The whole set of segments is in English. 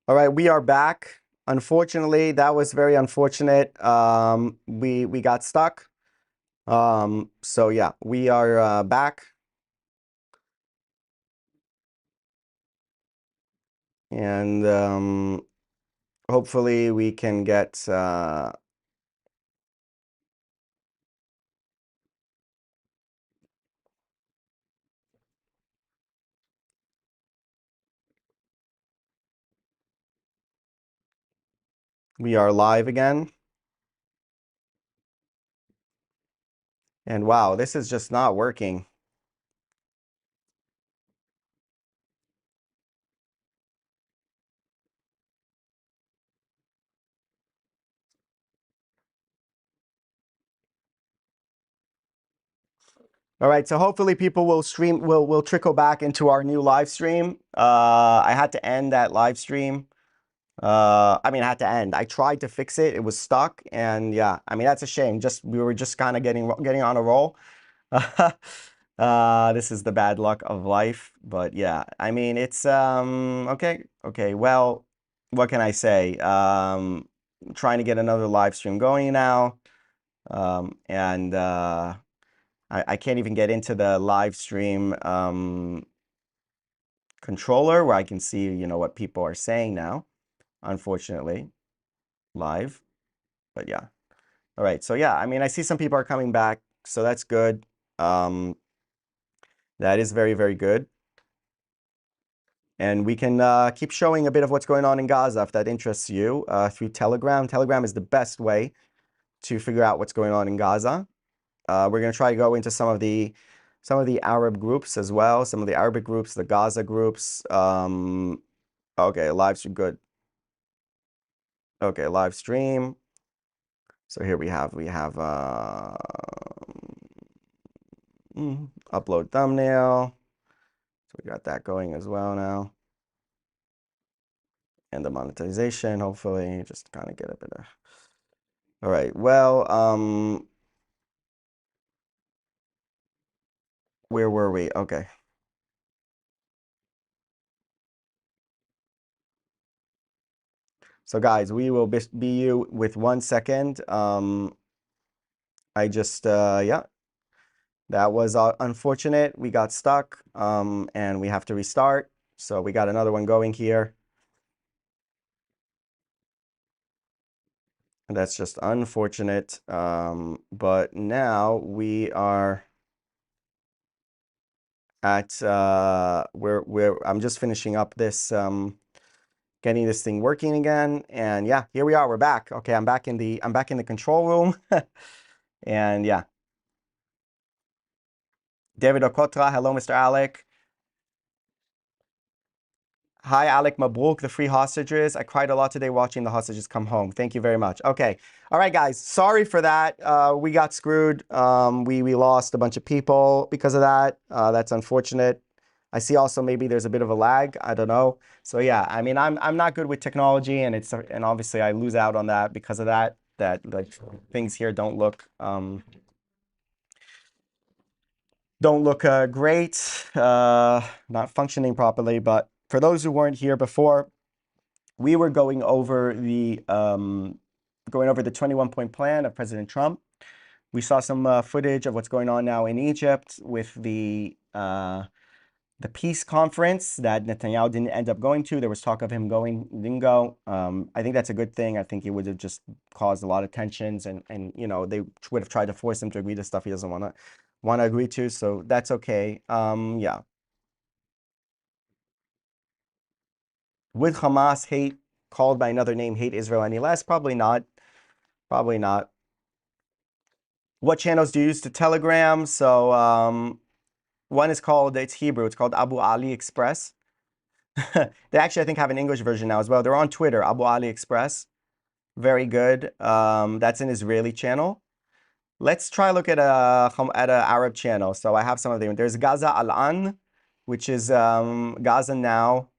All right, we are back. Unfortunately, that was very unfortunate. We got stuck. So yeah, we are back, and hopefully we can get. We are live again, and wow, this is just not working. All right, so hopefully people will trickle back into our new live stream. I had to end that live stream. I mean, I had to end. I tried to fix it. It was stuck, and yeah, I mean that's a shame. Just we were just kind of getting on a roll. This is the bad luck of life, but yeah, I mean it's okay. Well, what can I say? Trying to get another live stream going now, and I can't even get into the live stream controller where I can see what people are saying now. Unfortunately, live, but yeah. All right, so yeah, I mean I see some people are coming back, so that's good. That is very, very good. And we can keep showing a bit of what's going on in Gaza if that interests you through Telegram. Telegram is the best way to figure out what's going on in Gaza. We're going to try to go into some of the Arab groups as well, some of the Arabic groups, the Gaza groups. Okay, live stream, good. Okay, live stream. So here we have upload thumbnail. So we got that going as well now. And the monetization, hopefully, just kind of get a bit of. All right. Well, where were we? Okay. So guys, we will be you with 1 second. I just yeah, that was unfortunate. We got stuck, and we have to restart. So we got another one going here. And that's just unfortunate. But now we are at where I'm just finishing up this getting this thing working again. And yeah, here we are. We're back. Okay, I'm back in the control room. And yeah, David Okotra. Hello, Mr. Alec. Hi, Alec Mabruk, the free hostages. I cried a lot today watching the hostages come home. Thank you very much. Okay. All right, guys. Sorry for that. We got screwed. We lost a bunch of people because of that. That's unfortunate. I see also maybe there's a bit of a lag. I don't know. So yeah, I mean, I'm not good with technology, and obviously I lose out on that because of that. That like things here don't look great, not functioning properly. But for those who weren't here before, we were going over the 21-point plan of President Trump. We saw some footage of what's going on now in Egypt with the peace conference that Netanyahu didn't end up going to. There was talk of him going, didn't go. I think that's a good thing. I think it would have just caused a lot of tensions, and they would have tried to force him to agree to stuff he doesn't want to agree to. So that's okay. Yeah. Would Hamas hate, called by another name, hate Israel any less? Probably not. Probably not. What channels do you use to Telegram? So one is called, it's Hebrew, it's called Abu Ali Express. They actually, I think, have an English version now as well. They're on Twitter, Abu Ali Express. Very good. That's an Israeli channel. Let's try look at a Arab channel. So I have some of them. There's Gaza Al-An, which is Gaza Now.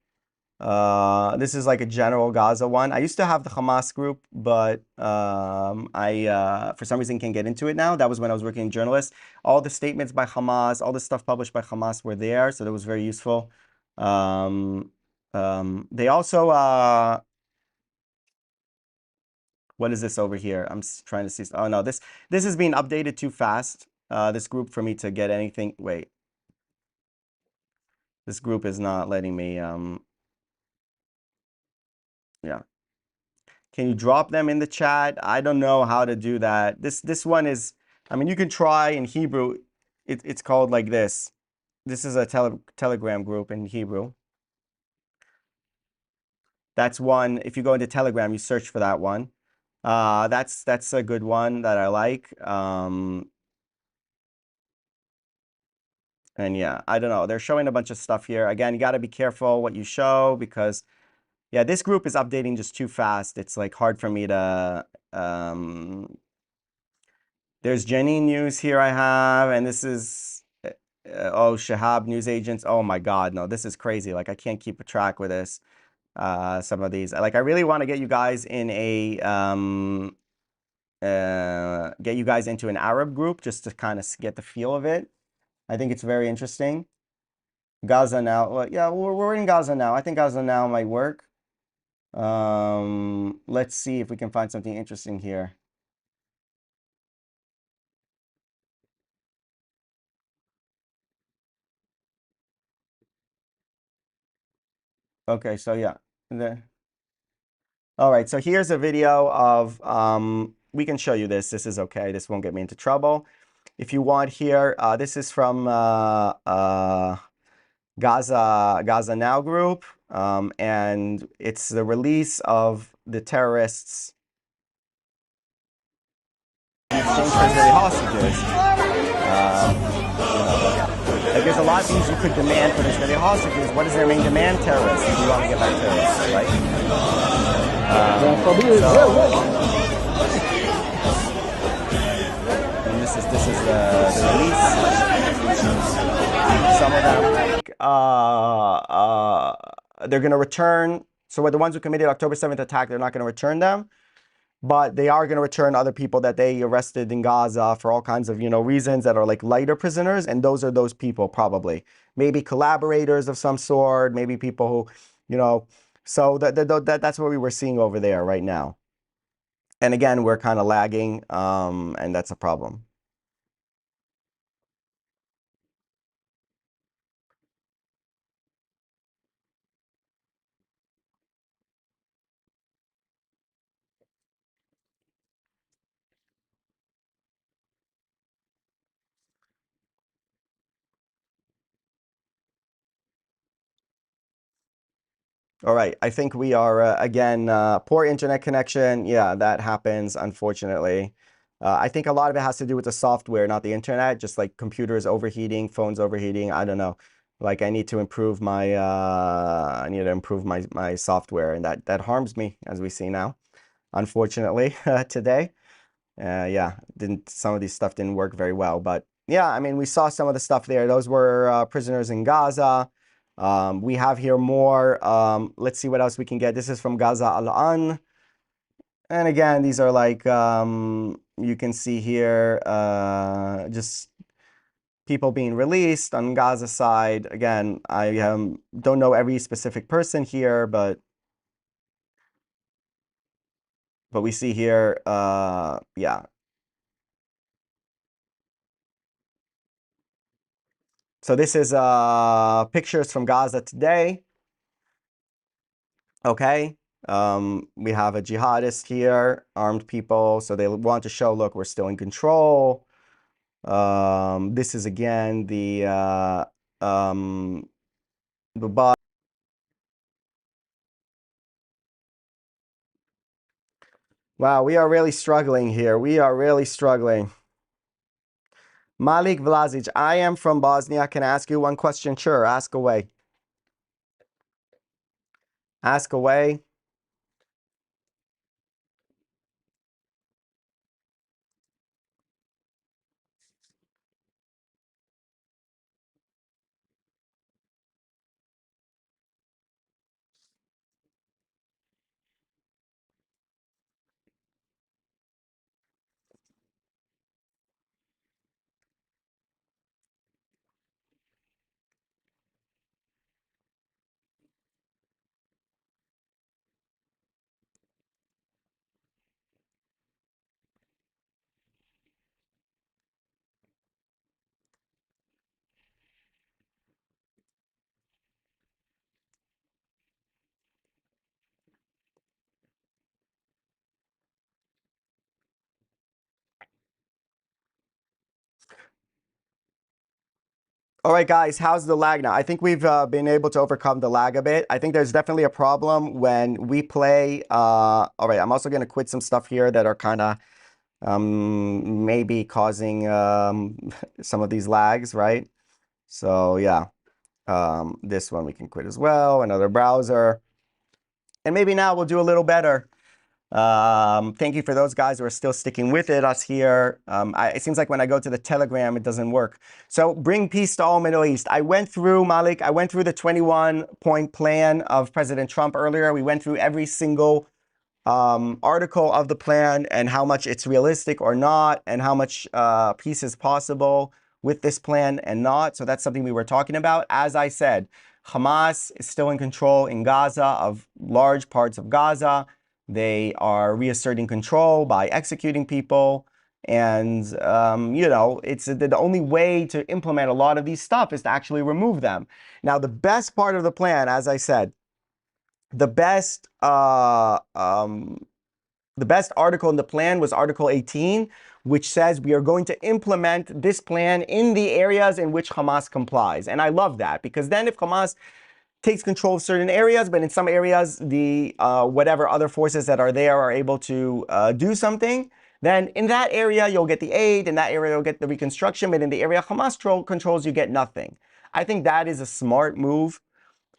This is like a general Gaza one. I used to have the Hamas group, but I for some reason can't get into it now. That was when I was working in journalist. All the statements by Hamas, all the stuff published by Hamas were there, so that was very useful. They also what is this over here? I'm trying to see. Oh no, this is being updated too fast. This group for me to get anything. Wait, this group is not letting me. Yeah. Can you drop them in the chat? I don't know how to do that. This one is. I mean, you can try in Hebrew. It's called like this. This is a Telegram group in Hebrew. That's one. If you go into Telegram, you search for that one. That's a good one that I like. And yeah, I don't know. They're showing a bunch of stuff here. Again, you got to be careful what you show because, yeah, this group is updating just too fast. It's like hard for me to. There's Jenny News here I have, and this is oh, Shahab News Agents. Oh my God, no, this is crazy. Like I can't keep a track with this. Some of these, like I really want to get you guys in a get you guys into an Arab group just to kind of get the feel of it. I think it's very interesting. Gaza now. Well, yeah, we're in Gaza now. I think Gaza now might work. Let's see if we can find something interesting here. Okay, so yeah. All right, so here's a video of, we can show you this. This is okay. This won't get me into trouble. If you want here, this is from Gaza Now group, and it's the release of the terrorists in exchange for Israeli hostages. Like there's a lot of things you could demand for the Israeli hostages. What is their main demand? Terrorists. You want to get back terrorists, right? And this is the release. Some of them, they're going to return. So the ones who committed October 7th attack, they're not going to return them. But they are going to return other people that they arrested in Gaza for all kinds of, reasons that are like lighter prisoners. And those are those people probably. Maybe collaborators of some sort, maybe people who, so that's what we were seeing over there right now. And again, we're kind of lagging, and that's a problem. All right, I think we are, again, poor internet connection. Yeah, that happens, unfortunately. I think a lot of it has to do with the software, not the internet, just like computers overheating, phones overheating. I don't know. Like I need to improve my software, and that harms me, as we see now, unfortunately, today. Yeah, some of these stuff didn't work very well, but yeah, I mean, we saw some of the stuff there. Those were prisoners in Gaza. We have here more. Let's see what else we can get. This is from Gaza Al-An. And again, these are like, you can see here, just people being released on Gaza side. Again, I don't know every specific person here, but we see here, yeah. So this is pictures from Gaza today. Okay. We have a jihadist here, armed people. So they want to show, look, we're still in control. This is again the bus. Wow, we are really struggling here. We are really struggling. Malik Vlasic, I am from Bosnia. Can I ask you one question? Sure, ask away. Ask away. All right, guys, how's the lag now? I think we've been able to overcome the lag a bit. I think there's definitely a problem when we play. All right, I'm also going to quit some stuff here that are kind of maybe causing some of these lags, right? So yeah, this one we can quit as well, another browser. And maybe now we'll do a little better. Thank you for those guys who are still sticking with us here. It seems like when I go to the Telegram, it doesn't work. So bring peace to all Middle East. I went through, Malik, I went through the 21-point plan of President Trump earlier. We went through every single article of the plan and how much it's realistic or not, and how much peace is possible with this plan and not. So that's something we were talking about. As I said, Hamas is still in control in Gaza of large parts of Gaza. They are reasserting control by executing people. And, it's the only way to implement a lot of these stuff is to actually remove them. Now, the best part of the plan, as I said, the best article in the plan was Article 18, which says we are going to implement this plan in the areas in which Hamas complies. And I love that, because then if Hamas takes control of certain areas, but in some areas the whatever other forces that are there are able to do something, then in that area you'll get the aid, in that area you'll get the reconstruction, but in the area Hamas controls you get nothing. I think that is a smart move.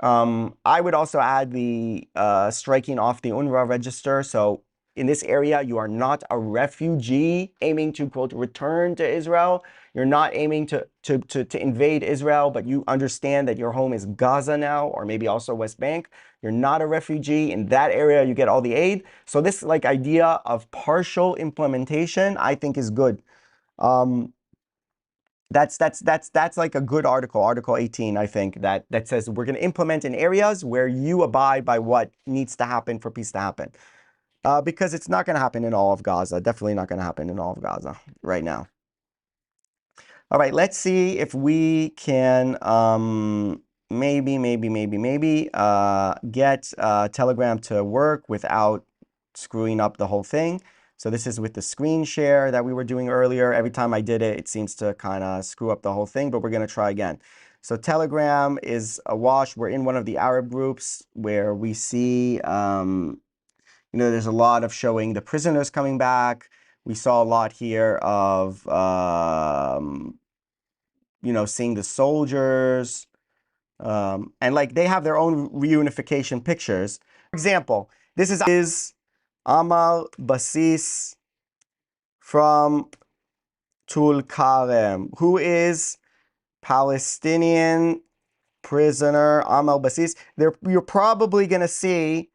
I would also add the striking off the UNRWA register. So in this area, you are not a refugee aiming to, quote, return to Israel. You're not aiming to invade Israel, but you understand that your home is Gaza now, or maybe also West Bank. You're not a refugee. In that area, you get all the aid. So this idea of partial implementation, I think, is good. That's like a good article, Article 18, I think, that says we're going to implement in areas where you abide by what needs to happen for peace to happen. Because it's not going to happen in all of Gaza. Definitely not going to happen in all of Gaza right now. All right, let's see if we can maybe get Telegram to work without screwing up the whole thing. So this is with the screen share that we were doing earlier. Every time I did it, it seems to kind of screw up the whole thing, but we're going to try again. So Telegram is awash. We're in one of the Arab groups where we see there's a lot of showing the prisoners coming back. We saw a lot here of, seeing the soldiers. And they have their own reunification pictures. For example, this is Amal Basis from Tulkarem, who is Palestinian prisoner Amal Basis. You're probably going to see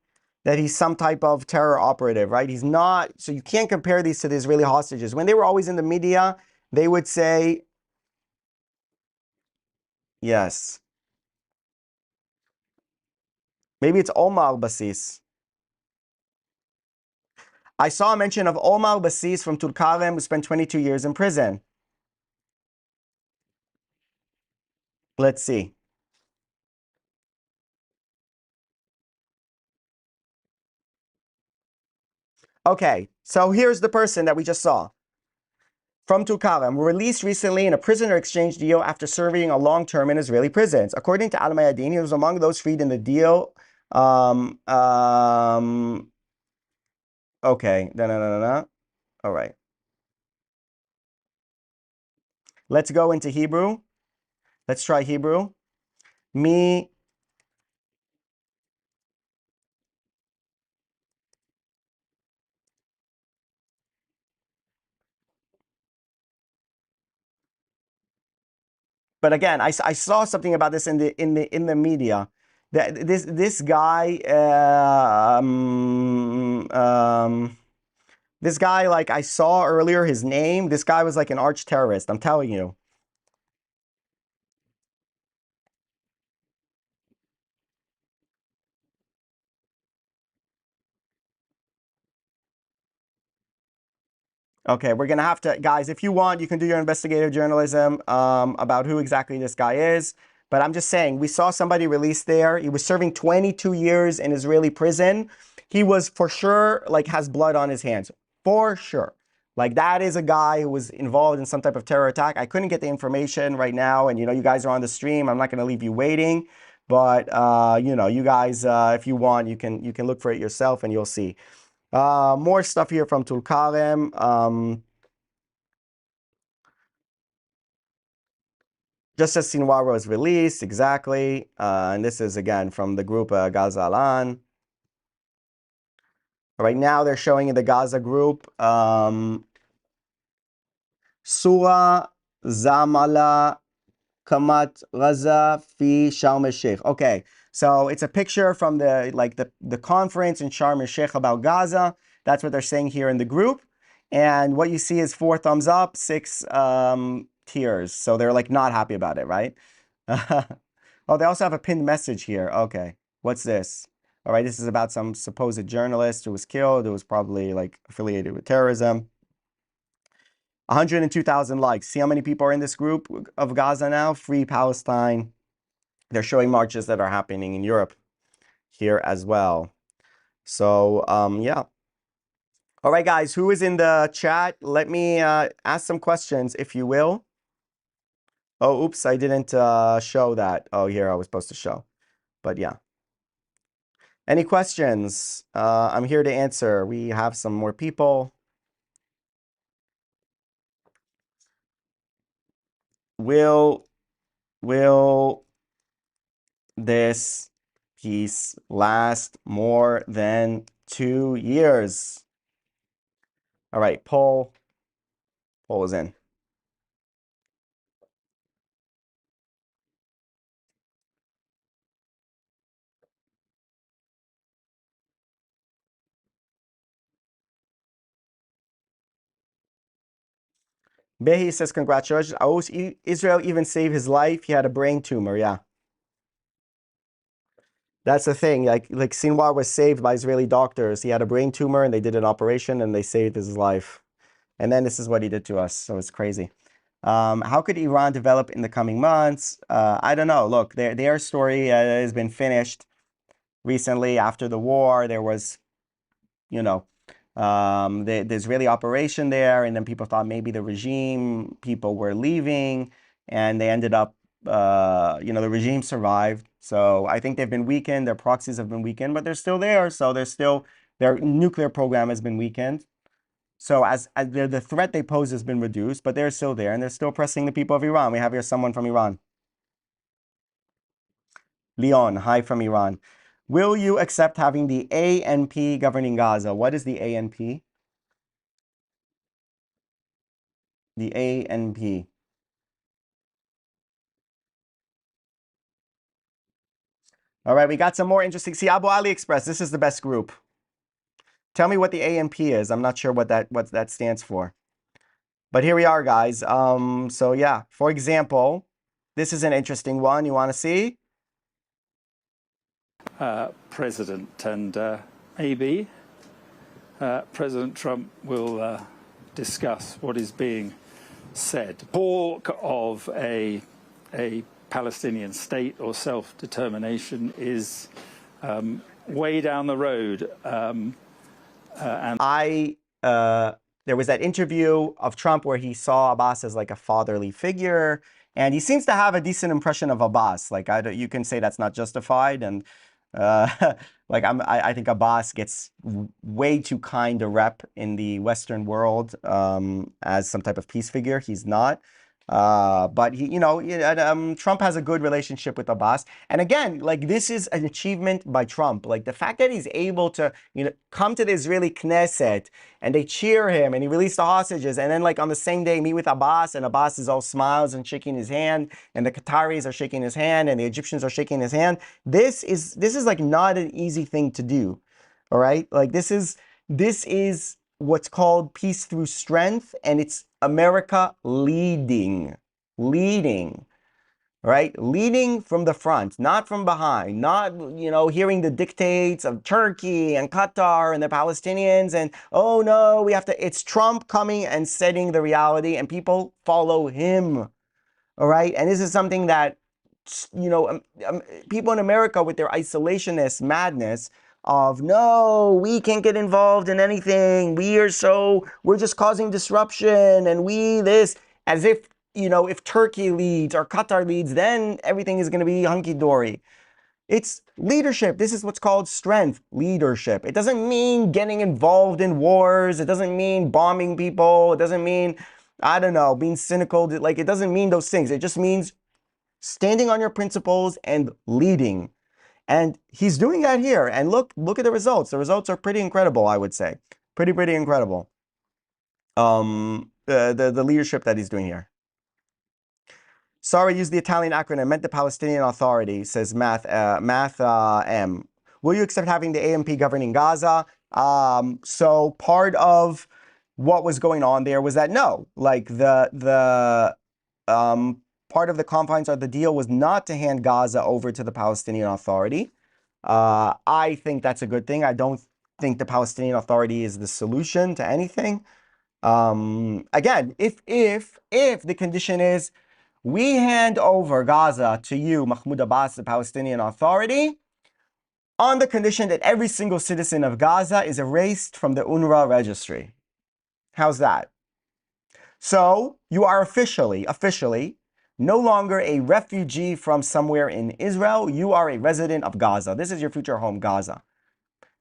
that he's some type of terror operative, right? He's not, so you can't compare these to the Israeli hostages. When they were always in the media, they would say, yes. Maybe it's Omar Basis. I saw a mention of Omar Basis from Tulkarem, who spent 22 years in prison. Let's see. Okay, so here's the person that we just saw. From Tulkarem, released recently in a prisoner exchange deal after serving a long term in Israeli prisons. According to Al Mayadeen, he was among those freed in the deal. Okay, no. All right. Let's go into Hebrew. Let's try Hebrew. Me. But again, I saw something about this in the media. That this guy, this guy, I saw earlier his name. This guy was like an arch terrorist. I'm telling you. Okay, we're gonna have to, guys, if you want, you can do your investigative journalism about who exactly this guy is. But I'm just saying, we saw somebody released there. He was serving 22 years in Israeli prison. He was for sure, has blood on his hands. For sure. Like that is a guy who was involved in some type of terror attack. I couldn't get the information right now, and you guys are on the stream. I'm not going to leave you waiting, but you guys, if you want, you can look for it yourself, and you'll see. More stuff here from Tulkarem. Just as Sinwar was released, exactly. And this is again from the group Gaza Alan. Right now, they're showing in the Gaza group Surah Zamala Kamat Gaza fi Sharm el-Sheikh. Okay, so it's a picture from the conference in Sharm el-Sheikh about Gaza. That's what they're saying here in the group. And what you see is 4 thumbs up, 6 tears. So they're like not happy about it, right? Oh, they also have a pinned message here. Okay, what's this? All right, this is about some supposed journalist who was killed, who was probably like affiliated with terrorism. 102,000 likes. See how many people are in this group of Gaza now? Free Palestine. They're showing marches that are happening in Europe here as well. So, yeah. All right, guys, who is in the chat? Let me ask some questions, if you will. Oh, oops, I didn't show that. Oh, here I was supposed to show. But yeah. Any questions? I'm here to answer. We have some more people. Will this peace last more than 2 years? All right, poll is in. Behi says, congratulations. Israel even saved his life. He had a brain tumor. Yeah. That's the thing. Like Sinwar was saved by Israeli doctors. He had a brain tumor and they did an operation and they saved his life. And then this is what he did to us. So it's crazy. How could Iran develop in the coming months? I don't know. Look, their story has been finished recently after the war. There was, the Israeli operation there, and then people thought maybe the regime people were leaving, and they ended up, the regime survived. So I think they've been weakened. Their proxies have been weakened, but they're still there. So their nuclear program has been weakened. So as the threat they pose has been reduced, but they're still there, and they're still pressing the people of Iran. We have here someone from Iran. Leon, hi from Iran. Will you accept having the ANP governing Gaza? What is the ANP? The ANP. All right, we got some more interesting. See, Abu AliExpress, this is the best group. Tell me what the ANP is. I'm not sure what that stands for. But here we are, guys. So yeah, for example, this is an interesting one. You want to see? President, and maybe President Trump will discuss what is being said. Talk of a Palestinian state or self-determination is way down the road. There was that interview of Trump where he saw Abbas as like a fatherly figure, and he seems to have a decent impression of Abbas. Like you can say that's not justified, and I think Abbas gets way too kind a rep in the Western world as some type of peace figure. He's not. But Trump has a good relationship with Abbas. And again, like this is an achievement by Trump. Like the fact that he's able to, come to the Israeli Knesset and they cheer him and he released the hostages. And then like on the same day, meet with Abbas and Abbas is all smiles and shaking his hand and the Qataris are shaking his hand and the Egyptians are shaking his hand. This is like not an easy thing to do. All right. Like this is what's called peace through strength, and it's America leading, right? Leading from the front, not from behind, not, hearing the dictates of Turkey and Qatar and the Palestinians and, oh no, it's Trump coming and setting the reality and people follow him, all right? And this is something that, people in America with their isolationist madness of no, we can't get involved in anything. We're just causing disruption and we this, as if, if Turkey leads or Qatar leads, then everything is going to be hunky-dory. It's leadership. This is what's called strength, leadership. It doesn't mean getting involved in wars. It doesn't mean bombing people. It doesn't mean, I don't know, being cynical. Like, it doesn't mean those things. It just means standing on your principles and leading. And he's doing that here. And look at the results. The results are pretty incredible, I would say. Pretty incredible. The leadership that he's doing here. Sorry, use the Italian acronym. Meant the Palestinian Authority, says Math M. Will you accept having the AMP governing Gaza? So part of what was going on there was that no, like the part of the confines of the deal was not to hand Gaza over to the Palestinian Authority. I think that's a good thing. I don't think the Palestinian Authority is the solution to anything. Again, if the condition is we hand over Gaza to you, Mahmoud Abbas, the Palestinian Authority, on the condition that every single citizen of Gaza is erased from the UNRWA registry. How's that? So you are officially, no longer a refugee from somewhere in Israel. You are a resident of Gaza. This is your future home, Gaza.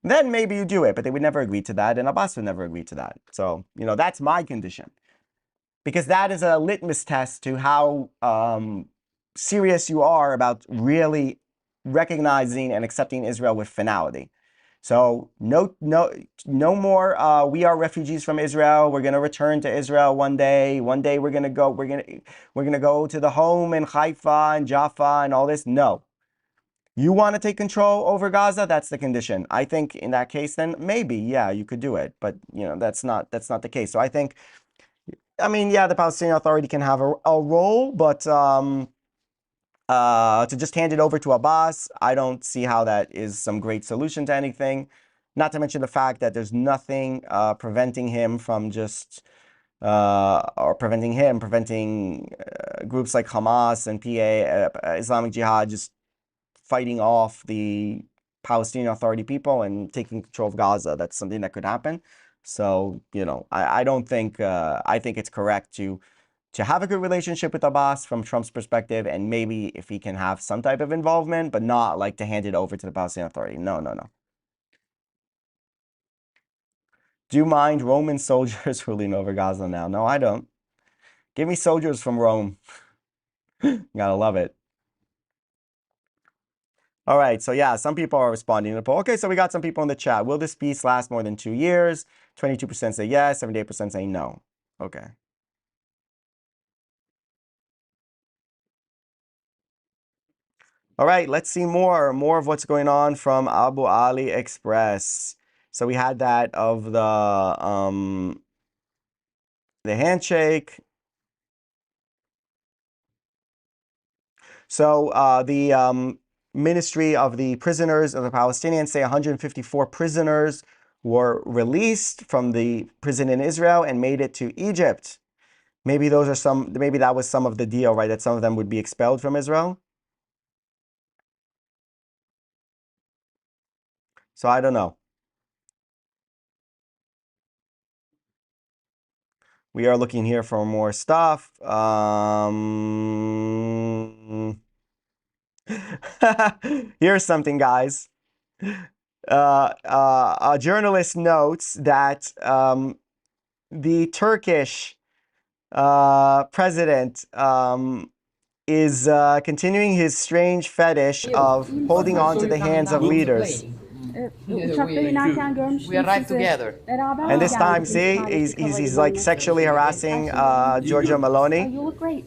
Then maybe you do it, but they would never agree to that, and Abbas would never agree to that. So, that's my condition. Because that is a litmus test to how serious you are about really recognizing and accepting Israel with finality. So no more. We are refugees from Israel. We're gonna return to Israel one day. One day we're gonna go. We're gonna go to the home in Haifa and Jaffa and all this. No, you want to take control over Gaza. That's the condition. I think in that case, then maybe yeah, you could do it. But that's not the case. So I think. I mean, yeah, the Palestinian Authority can have a role, but to just hand it over to Abbas, I don't see how that is some great solution to anything. Not to mention the fact that there's nothing preventing him from just, preventing groups like Hamas and PA, Islamic Jihad, just fighting off the Palestinian Authority people and taking control of Gaza. That's something that could happen. So, I don't think, I think it's correct to have a good relationship with Abbas from Trump's perspective, and maybe if he can have some type of involvement, but not like to hand it over to the Palestinian Authority. No. Do you mind Roman soldiers ruling over Gaza now? No, I don't. Give me soldiers from Rome. Gotta love it. All right, so yeah, some people are responding to the poll. Okay, so we got some people in the chat. Will this peace last more than 2 years? 22% say yes, 78% say no. Okay. All right, let's see more of what's going on from Abu Ali Express. So we had that of the handshake. So the Ministry of the Prisoners of the Palestinians say 154 prisoners were released from the prison in Israel and made it to Egypt. Maybe that was some of the deal, right? That some of them would be expelled from Israel. So I don't know. We are looking here for more stuff. Here's something, guys. A journalist notes that the Turkish president is continuing his strange fetish of holding on to the hands of leaders. We arrived together. And this time, see, he's like sexually harassing Giorgia Meloni. You look great.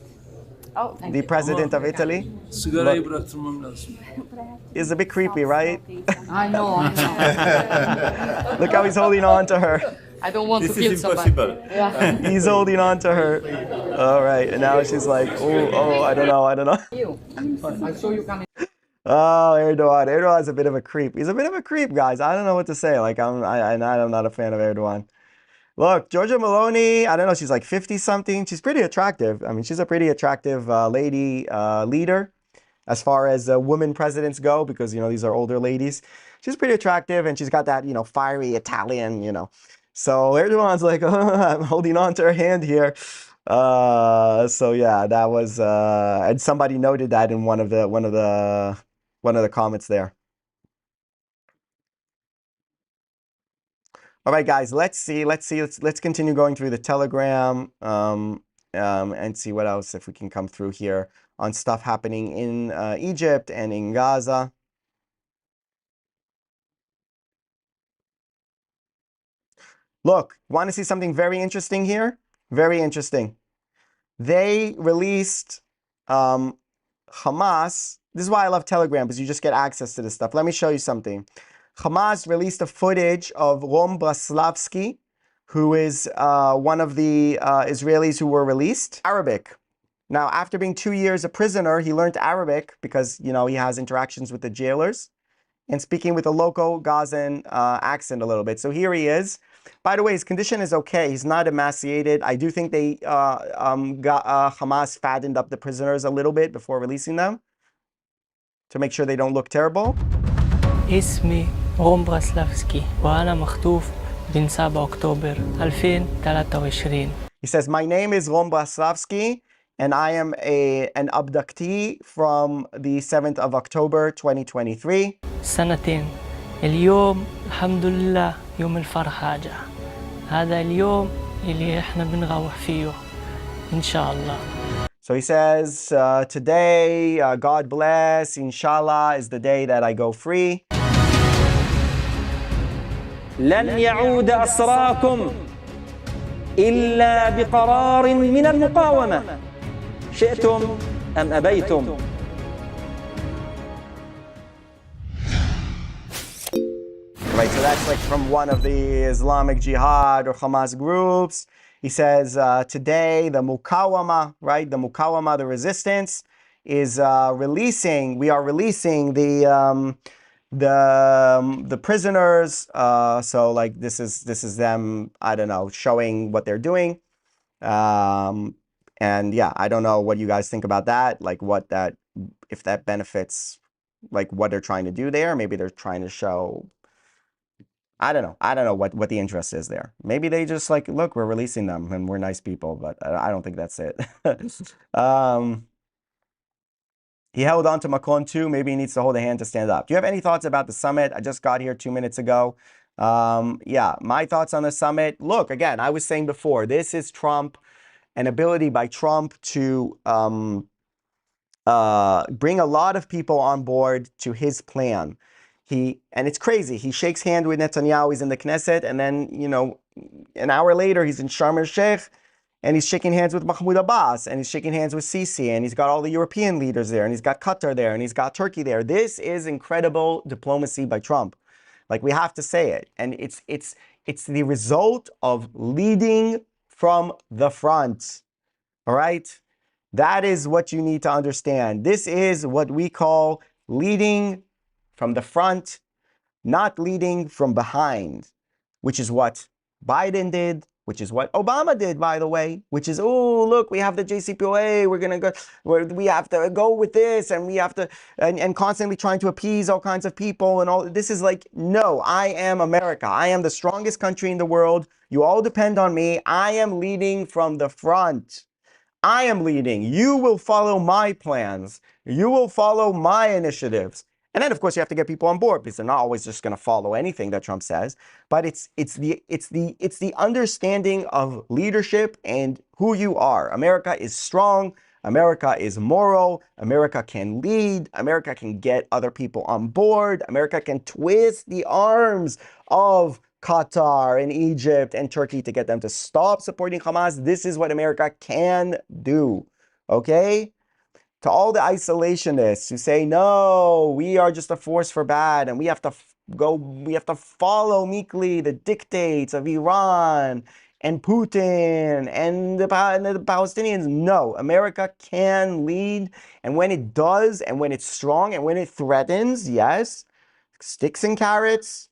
Oh, thank the you. president of Italy. Sigarayı bıraktırmam lazım. Is a bit creepy, right? I know. Look how he's holding on to her. I don't want This to kill is somebody. impossible. Yeah. He's holding on to her. All right, and now she's like, oh, I don't know. You. I saw you coming. Oh, Erdogan's a bit of a creep. He's a bit of a creep, guys. I don't know what to say. Like, I'm not a fan of Erdogan. Look, Giorgia Meloni, I don't know, she's like 50 something. She's pretty attractive. I mean, she's a pretty attractive lady leader. as far as women presidents go, because, these are older ladies. She's pretty attractive, and she's got that, fiery Italian, So Erdogan's like, I'm holding on to her hand here. So yeah, that was, and somebody noted that in one of the comments there. All right, guys, let's continue going through the Telegram, and see what else, if we can come through here on stuff happening in Egypt and in Gaza. Look, want to see something very interesting here? Very interesting. They released Hamas. This is why I love Telegram, because you just get access to this stuff. Let me show you something. Hamas released a footage of Rom Braslavsky, who is one of the Israelis who were released. Arabic. Now, after being 2 years a prisoner, he learned Arabic because, he has interactions with the jailers and speaking with a local Gazan accent a little bit. So here he is. By the way, his condition is okay. He's not emaciated. I do think they Hamas fattened up the prisoners a little bit before releasing them to make sure they don't look terrible. اسمي روم براسلافسكي وأنا مخطوف من 7 أكتوبر 2023. He says, my name is Rom Braslavsky, and I am an abductee from the 7th of October 2023. سنتين اليوم الحمد لله يوم الفرحة جاء. هذا اليوم اللي احنا بنروح فيه إن شاء الله. So he says, today, God bless, inshallah, is the day that I go free. لن يعود أسراكم إلا بقرار من المقاومة شئتم أم أبيتم. Right, so that's like from one of the Islamic Jihad or Hamas groups. He says, today the Mukawama, right, the Mukawama, the resistance, is we are releasing the prisoners. So like this is them, I don't know, showing what they're doing. And yeah, I don't know what you guys think about that, like if that benefits like what they're trying to do there. Maybe they're trying to show, I don't know what the interest is there. Maybe they just like, look, we're releasing them and we're nice people, but I don't think that's it. He held on to Macron too. Maybe he needs to hold a hand to stand up. Do you have any thoughts about the summit? I just got here 2 minutes ago. Yeah, my thoughts on the summit. Look, again, I was saying before, this is Trump, an ability by Trump to bring a lot of people on board to his plan. And it's crazy. He shakes hand with Netanyahu. He's in the Knesset, and then an hour later he's in Sharm el-Sheikh, and he's shaking hands with Mahmoud Abbas, and he's shaking hands with Sisi, and he's got all the European leaders there, and he's got Qatar there, and he's got Turkey there. This is incredible diplomacy by Trump. Like, we have to say it, and it's the result of leading from the front. All right. That is what you need to understand. This is what we call leading from the front, not leading from behind, which is what Biden did, which is what Obama did, by the way, which is, oh, look, we have the JCPOA, we're going to go, we have to go with this, and we have to, and constantly trying to appease all kinds of people and all. This is like, no, I am America. I am the strongest country in the world. You all depend on me. I am leading from the front. I am leading. You will follow my plans. You will follow my initiatives. And then, of course, you have to get people on board, because they're not always just going to follow anything that Trump says. But it's the understanding of leadership and who you are. America is strong. America is moral. America can lead. America can get other people on board. America can twist the arms of Qatar and Egypt and Turkey to get them to stop supporting Hamas. This is what America can do. Okay? To all the isolationists who say, no, we are just a force for bad, and we have to follow meekly the dictates of Iran and Putin and the Palestinians. No, America can lead, and when it does, and when it's strong, and when it threatens, yes, sticks and carrots.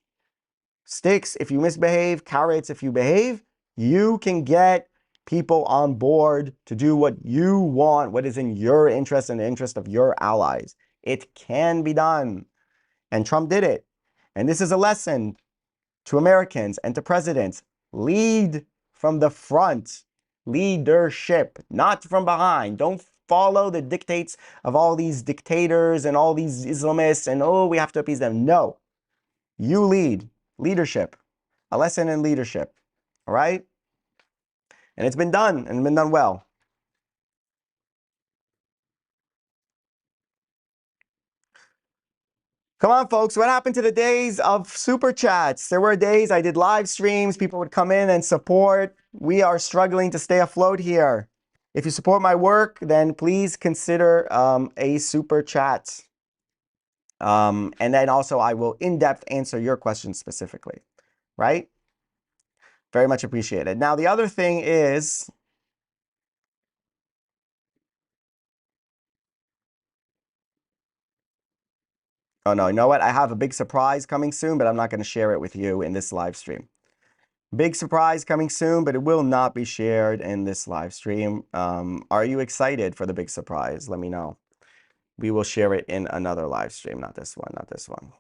Sticks if you misbehave, carrots if you behave. You can get people on board to do what you want, what is in your interest and the interest of your allies. It can be done. And Trump did it. And this is a lesson to Americans and to presidents. Lead from the front. Leadership, not from behind. Don't follow the dictates of all these dictators and all these Islamists and, oh, we have to appease them. No. You lead. Leadership. A lesson in leadership. All right? And it's been done, and been done well. Come on, folks. What happened to the days of super chats? There were days I did live streams. People would come in and support. We are struggling to stay afloat here. If you support my work, then please consider a super chat. And then also I will in-depth answer your questions specifically, right? Very much appreciated. Now, the other thing is, oh no, you know what? I have a big surprise coming soon, but I'm not going to share it with you in this live stream. Big surprise coming soon, but it will not be shared in this live stream. Are you excited for the big surprise? Let me know. We will share it in another live stream, not this one, not this one.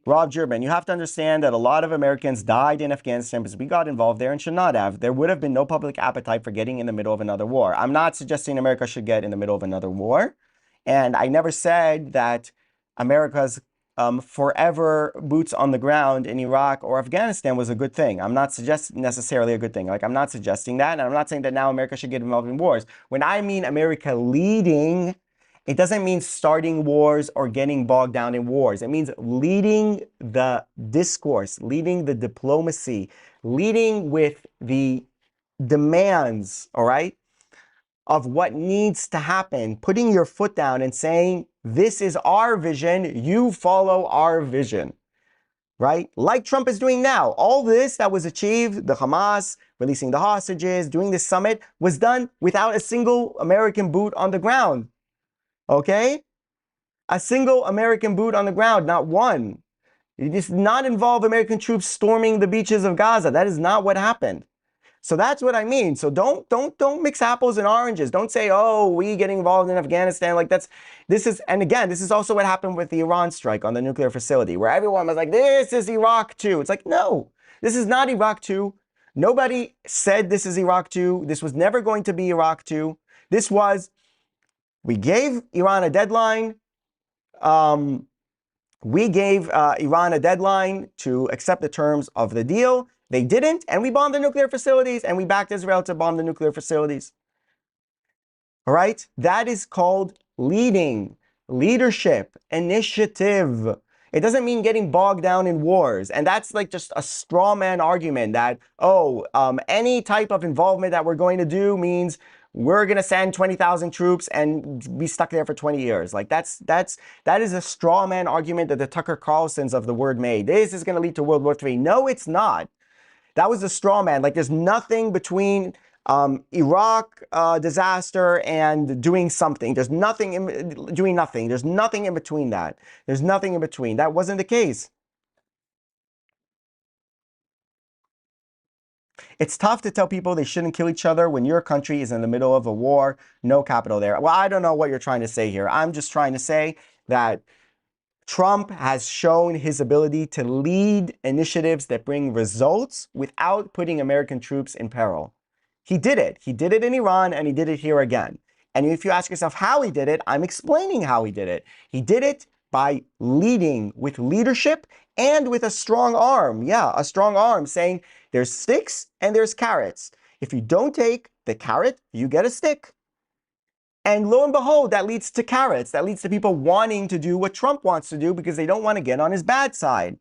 Rob German, you have to understand that a lot of Americans died in Afghanistan because we got involved there and should not have. There would have been no public appetite for getting in the middle of another war. I'm not suggesting America should get in the middle of another war. And I never said that America's forever boots on the ground in Iraq or Afghanistan was a good thing. I'm not suggesting necessarily a good thing. Like, I'm not suggesting that. And I'm not saying that now America should get involved in wars. When I mean America leading, it doesn't mean starting wars or getting bogged down in wars. It means leading the discourse, leading the diplomacy, leading with the demands, all right, of what needs to happen, putting your foot down and saying, this is our vision, you follow our vision, right? Like Trump is doing now. All this that was achieved, the Hamas, releasing the hostages, doing this summit, was done without a single American boot on the ground. Okay? A single American boot on the ground, not one. It does not involve American troops storming the beaches of Gaza. That is not what happened. So that's what I mean. So don't mix apples and oranges. Don't say, oh, we getting involved in Afghanistan. Like this is, and again, this is also what happened with the Iran strike on the nuclear facility, where everyone was like, this is Iraq too. It's like, no, this is not Iraq too. Nobody said this is Iraq too. This was never going to be Iraq too. This was, we gave Iran a deadline. We gave Iran a deadline to accept the terms of the deal. They didn't, and we bombed the nuclear facilities, and we backed Israel to bomb the nuclear facilities. All right? That is called leading, leadership, initiative. It doesn't mean getting bogged down in wars. And that's like just a straw man argument that, oh, any type of involvement that we're going to do means we're going to send 20,000 troops and be stuck there for 20 years. Like that is a straw man argument that the Tucker Carlsons of the word made. This is going to lead to World War III. No, it's not. That was a straw man. Like there's nothing between Iraq disaster and doing something. There's nothing doing nothing. There's nothing in between that. There's nothing in between. That wasn't the case. It's tough to tell people they shouldn't kill each other when your country is in the middle of a war, no capital there. Well, I don't know what you're trying to say here. I'm just trying to say that Trump has shown his ability to lead initiatives that bring results without putting American troops in peril. He did it. He did it in Iran, and he did it here again. And if you ask yourself how he did it, I'm explaining how he did it. He did it by leading with leadership and with a strong arm. Yeah, a strong arm saying there's sticks and there's carrots. If you don't take the carrot, you get a stick. And lo and behold, that leads to carrots. That leads to people wanting to do what Trump wants to do because they don't want to get on his bad side.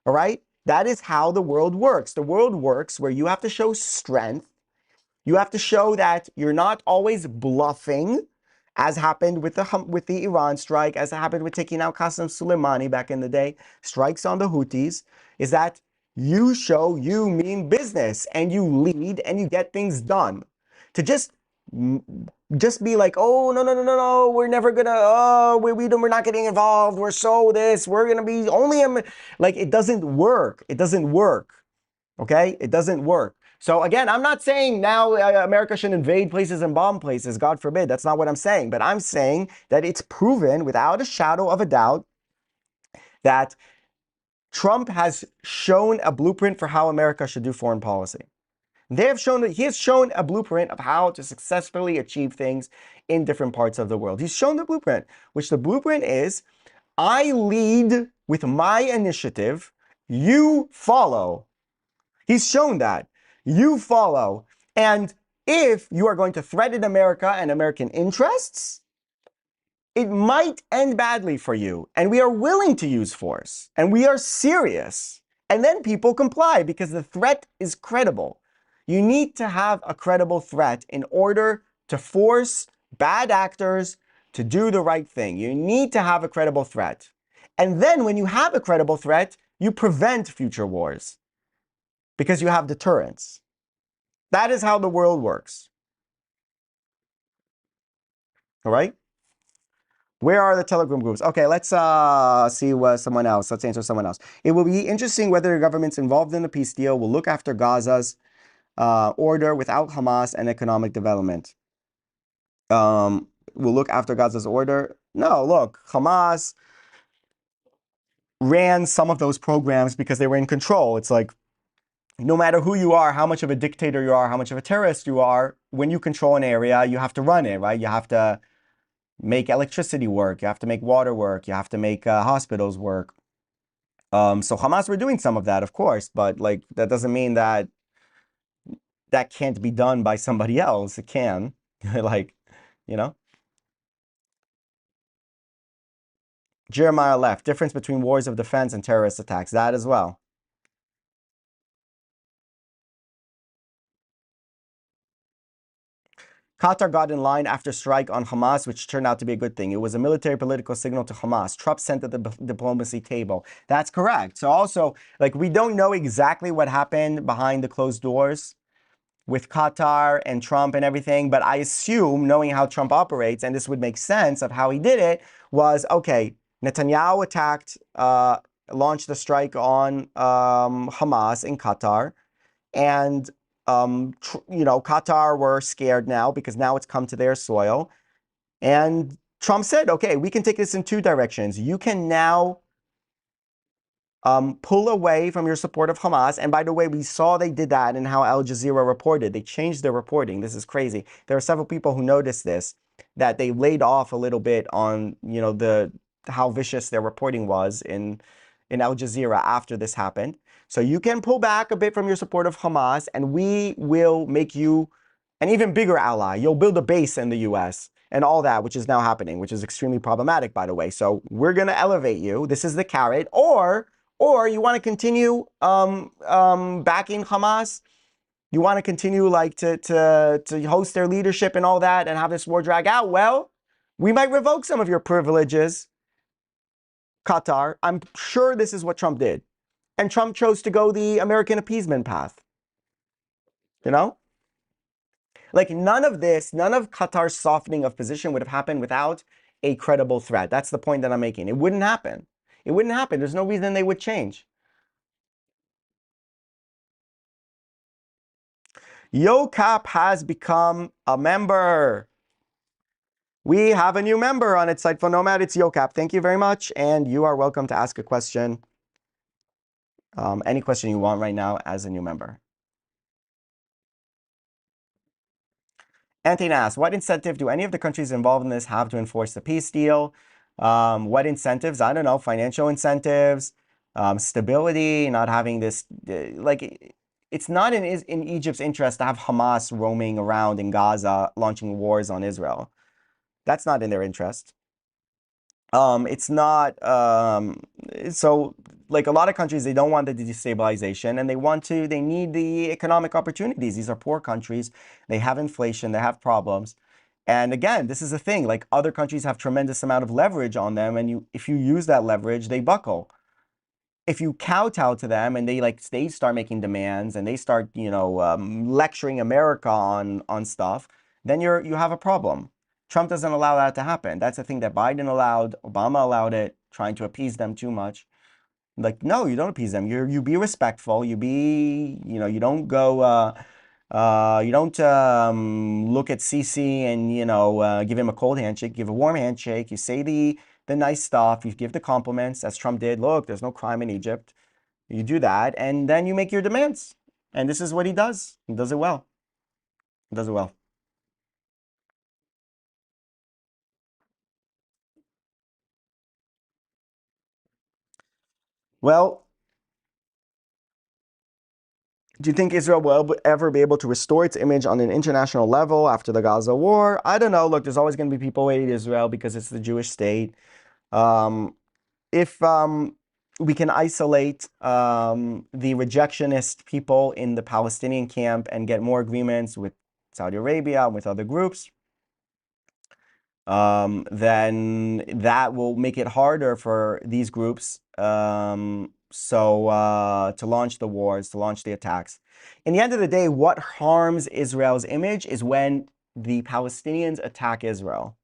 All right? That is how the world works. The world works where you have to show strength. You have to show that you're not always bluffing, as happened with the Iran strike, as happened with taking out Qasem Soleimani back in the day, strikes on the Houthis, is that you show you mean business and you lead and you get things done. To just just be like, oh, no, no, no, no, no, we're never gonna, oh, we're not getting involved, we're so this, we're gonna be only, like, it doesn't work. It doesn't work. Okay? It doesn't work. So again, I'm not saying now America should invade places and bomb places, God forbid. That's not what I'm saying. But I'm saying that it's proven without a shadow of a doubt that Trump has shown a blueprint for how America should do foreign policy. They have shown that he has shown a blueprint of how to successfully achieve things in different parts of the world. He's shown the blueprint, which the blueprint is I lead with my initiative, you follow. He's shown that. You follow. And if you are going to threaten America and American interests, it might end badly for you. And we are willing to use force. And we are serious. And then people comply because the threat is credible. You need to have a credible threat in order to force bad actors to do the right thing. You need to have a credible threat. And then when you have a credible threat, you prevent future wars because you have deterrence. That is how the world works. All right? Where are the Telegram groups? Okay, let's see what someone else. Let's answer someone else. It will be interesting whether the governments involved in the peace deal will look after Gaza's order without Hamas and economic development. Will look after Gaza's order. No, look, Hamas ran some of those programs because they were in control. It's like, no matter who you are, how much of a dictator you are, how much of a terrorist you are, when you control an area, you have to run it, right? You have to make electricity work. You have to make water work. You have to make hospitals work. So Hamas were doing some of that, of course, but like that doesn't mean that that can't be done by somebody else. It can, like, you know. Jeremiah left. Difference between wars of defense and terrorist attacks. That as well. Qatar got in line after strike on Hamas, which turned out to be a good thing. It was a military political signal to Hamas. Trump sent at the diplomacy table. That's correct. So also, like, we don't know exactly what happened behind the closed doors with Qatar and Trump and everything, but I assume, knowing how Trump operates, and this would make sense of how he did it, was, okay, Netanyahu attacked, launched a strike on Hamas in Qatar, and Qatar were scared now because now it's come to their soil. And Trump said, okay, we can take this in two directions. You can now pull away from your support of Hamas. And by the way, we saw they did that in how Al Jazeera reported. They changed their reporting. This is crazy. There are several people who noticed this, that they laid off a little bit on, how vicious their reporting was in Al Jazeera after this happened. So you can pull back a bit from your support of Hamas, and we will make you an even bigger ally. You'll build a base in the US and all that, which is now happening, which is extremely problematic, by the way. So we're going to elevate you. This is the carrot. Or you want to continue backing Hamas. You want to continue to host their leadership and all that and have this war drag out. Well, we might revoke some of your privileges, Qatar. I'm sure this is what Trump did. And Trump chose to go the American appeasement path. Like none of Qatar's softening of position would have happened without a credible threat. That's the point that I'm making. It wouldn't happen. It wouldn't happen. There's no reason they would change. YoCap has become a member. We have a new member on Insightful Nomad. It's YoCap. Thank you very much. And you are welcome to ask a question. Any question you want right now as a new member. Anthony asks, what incentive do any of the countries involved in this have to enforce the peace deal? What incentives? I don't know. Financial incentives, stability, not having this, it's not in Egypt's interest to have Hamas roaming around in Gaza, launching wars on Israel. That's not in their interest. It's not, so like a lot of countries, they don't want the destabilization and they need the economic opportunities. These are poor countries. They have inflation, they have problems. And again, this is the thing, like other countries have tremendous amount of leverage on them. And if you use that leverage, they buckle. If you kowtow to them and they start making demands and they start, lecturing America on stuff, then you have a problem. Trump doesn't allow that to happen. That's the thing that Biden allowed, Obama allowed it, trying to appease them too much. Like, no, you don't appease them. You be respectful. You be, you don't go, you don't look at Sisi and give him a cold handshake. Give a warm handshake. You say the nice stuff. You give the compliments, as Trump did. Look, there's no crime in Egypt. You do that, and then you make your demands. And this is what he does. He does it well. He does it well. Well, do you think Israel will ever be able to restore its image on an international level after the Gaza war? I don't know. Look, there's always going to be people who hate Israel because it's the Jewish state. If we can isolate the rejectionist people in the Palestinian camp and get more agreements with Saudi Arabia and with other groups, then that will make it harder for these groups to launch the wars, to launch the attacks. In the end of the day, what harms Israel's image is when the Palestinians attack Israel.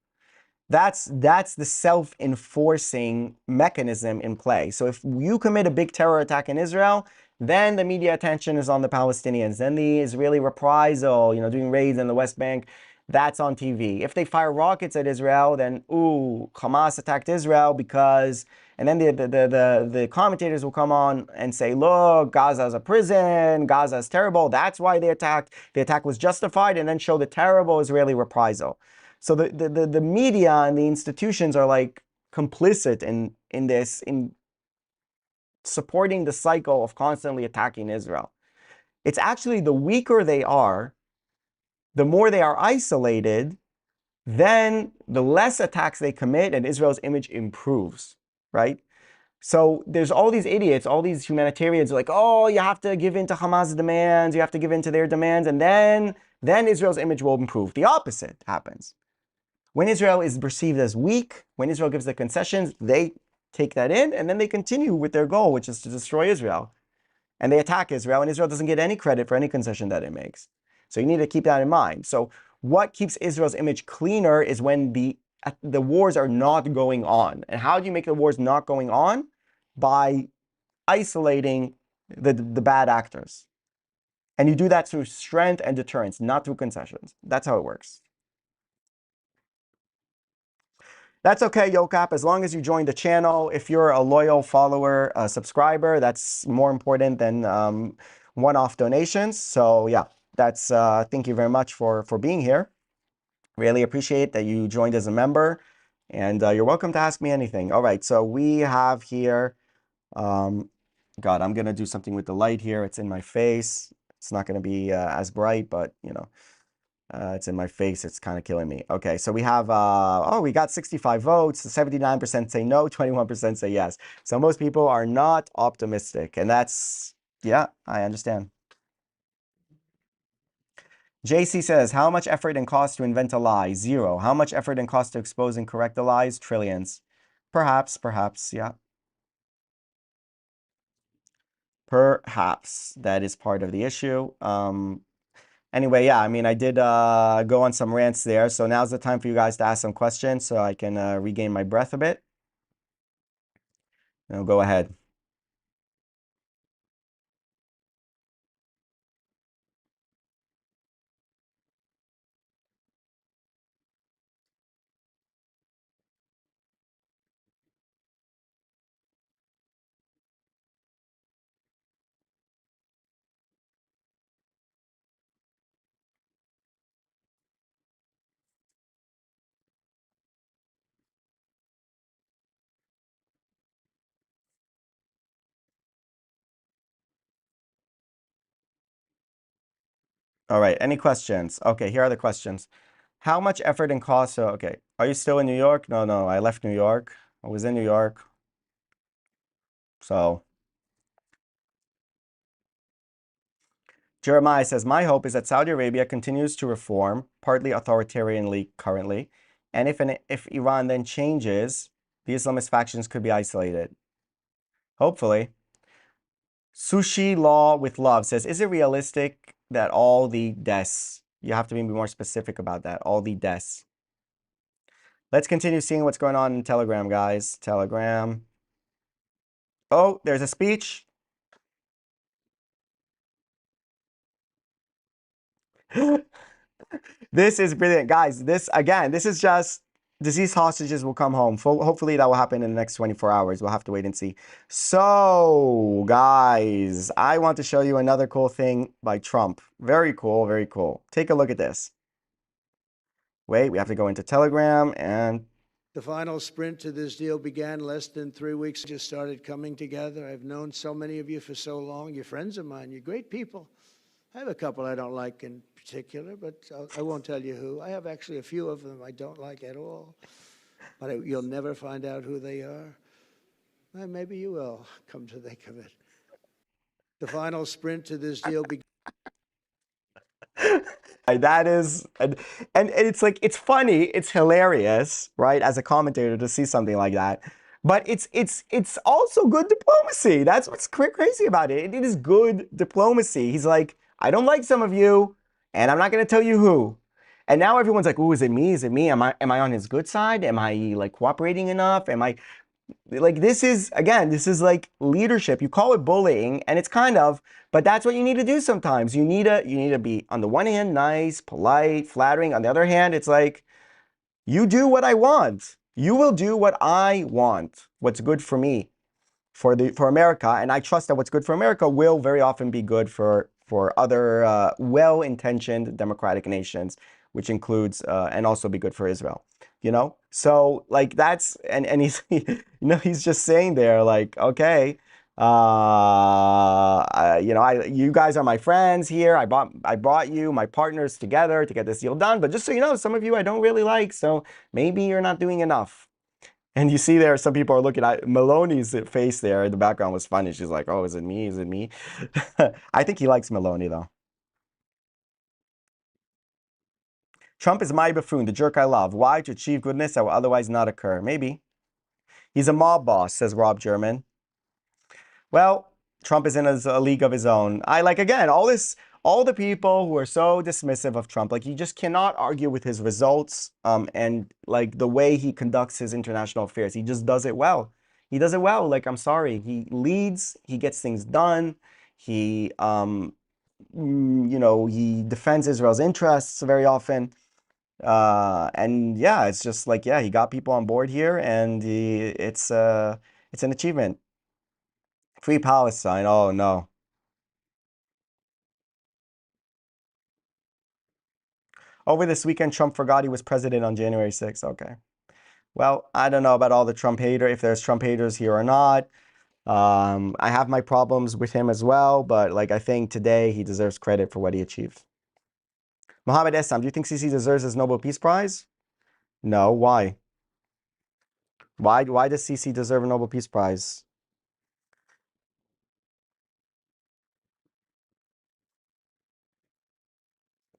That's the self-enforcing mechanism in play. So if you commit a big terror attack in Israel, then the media attention is on the Palestinians. Then the Israeli reprisal, doing raids in the West Bank, that's on TV. If they fire rockets at Israel, then Hamas attacked Israel because, and then the commentators will come on and say, look, Gaza is a prison, Gaza is terrible, that's why they attacked. The attack was justified, and then show the terrible Israeli reprisal. So the media and the institutions are like complicit in this, in supporting the cycle of constantly attacking Israel. It's actually the weaker they are, the more they are isolated, then the less attacks they commit and Israel's image improves, right? So there's all these idiots, all these humanitarians like, oh, you have to give in to Hamas demands, you have to give in to their demands, and then Israel's image will improve. The opposite happens. When Israel is perceived as weak, when Israel gives the concessions, they take that in, and then they continue with their goal, which is to destroy Israel. And they attack Israel, and Israel doesn't get any credit for any concession that it makes. So you need to keep that in mind. So what keeps Israel's image cleaner is when the wars are not going on. And how do you make the wars not going on? By isolating the bad actors. And you do that through strength and deterrence, not through concessions. That's how it works. That's okay, YoCap, as long as you join the channel. If you're a loyal follower, subscriber, that's more important than one-off donations. So yeah, that's thank you very much for being here. Really appreciate that you joined as a member, and you're welcome to ask me anything. All right, so we have here, God, I'm gonna do something with the light here. It's in my face. It's not gonna be as bright, but it's in my face. It's kind of killing me. Okay, so we have, we got 65 votes. 79% say no, 21% say yes. So most people are not optimistic. And that's, yeah, I understand. JC says, how much effort and cost to invent a lie? 0. How much effort and cost to expose and correct the lies? Trillions. Perhaps, yeah. Perhaps that is part of the issue. Anyway, yeah, I mean, I did go on some rants there. So now's the time for you guys to ask some questions so I can regain my breath a bit. No, go ahead. All right, any questions? Okay, here are the questions. How much effort and cost? So, okay, are you still in New York? No, I left New York. I was in New York. So, Jeremiah says, my hope is that Saudi Arabia continues to reform, partly authoritarianly currently, and if Iran then changes, the Islamist factions could be isolated. Hopefully. Sushi Law with Love says, is it realistic that all the deaths You have to be more specific about that. All the deaths. Let's continue seeing what's going on in Telegram, guys. Telegram. Oh, there's a speech. This is brilliant, guys. This is just deceased hostages will come home. Hopefully that will happen in the next 24 hours. We'll have to wait and see. So, guys, I want to show you another cool thing by Trump. Very cool, very cool. Take a look at this. Wait, we have to go into Telegram and the final sprint to this deal began less than 3 weeks. Just started coming together. I've known so many of you for so long. You're friends of mine. You're great people. I have a couple I don't like in particular, but I won't tell you who. I have actually a few of them I don't like at all, but you'll never find out who they are. Well, maybe you will, come to think of it. The final sprint to this deal began. that is and it's like it's funny, it's hilarious, right, as a commentator to see something like that, but it's also good diplomacy. That's what's crazy about it. It is good diplomacy. He's like, I don't like some of you and I'm not going to tell you who, and now everyone's like, oh, is it me, am I on his good side, am I like cooperating enough, am I like, this is like leadership. You call it bullying, and it's kind of, but that's what you need to do sometimes. You need to be, on the one hand, nice, polite, flattering. On the other hand, it's like, you do what I want. You will do what I want. What's good for me, for America, and I trust that what's good for America will very often be good for other well-intentioned democratic nations, which includes and also be good for Israel. You know, so like that's and he's he's just saying there like, okay, you guys are my friends here. I brought you my partners together to get this deal done. But just so you know, some of you I don't really like, so maybe you're not doing enough. And you see there, some people are looking at Meloni's face there in the background was funny. She's like, oh, is it me? Is it me? I think he likes Meloni though. Trump is my buffoon, the jerk I love. Why? To achieve goodness that will otherwise not occur. Maybe. He's a mob boss, says Rob German. Well, Trump is in a league of his own. I like, again, all the people who are so dismissive of Trump, like, you just cannot argue with his results and like the way he conducts his international affairs. He just does it well. He does it well. Like, I'm sorry. He leads, he gets things done. He, he defends Israel's interests very often. And yeah, it's just like, yeah, he got people on board here, and it's an achievement. Free Palestine. Oh no. Over this weekend, Trump forgot he was president on January 6th. Okay. Well, I don't know about all the Trump if there's Trump haters here or not. I have my problems with him as well, but like, I think today he deserves credit for what he achieved. Mohammed Essam, do you think Sisi deserves his Nobel Peace Prize? No. Why? Why does Sisi deserve a Nobel Peace Prize?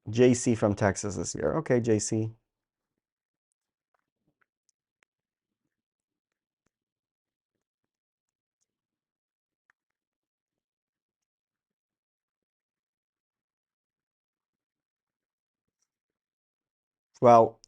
JC from Texas this year. Okay, JC. Well,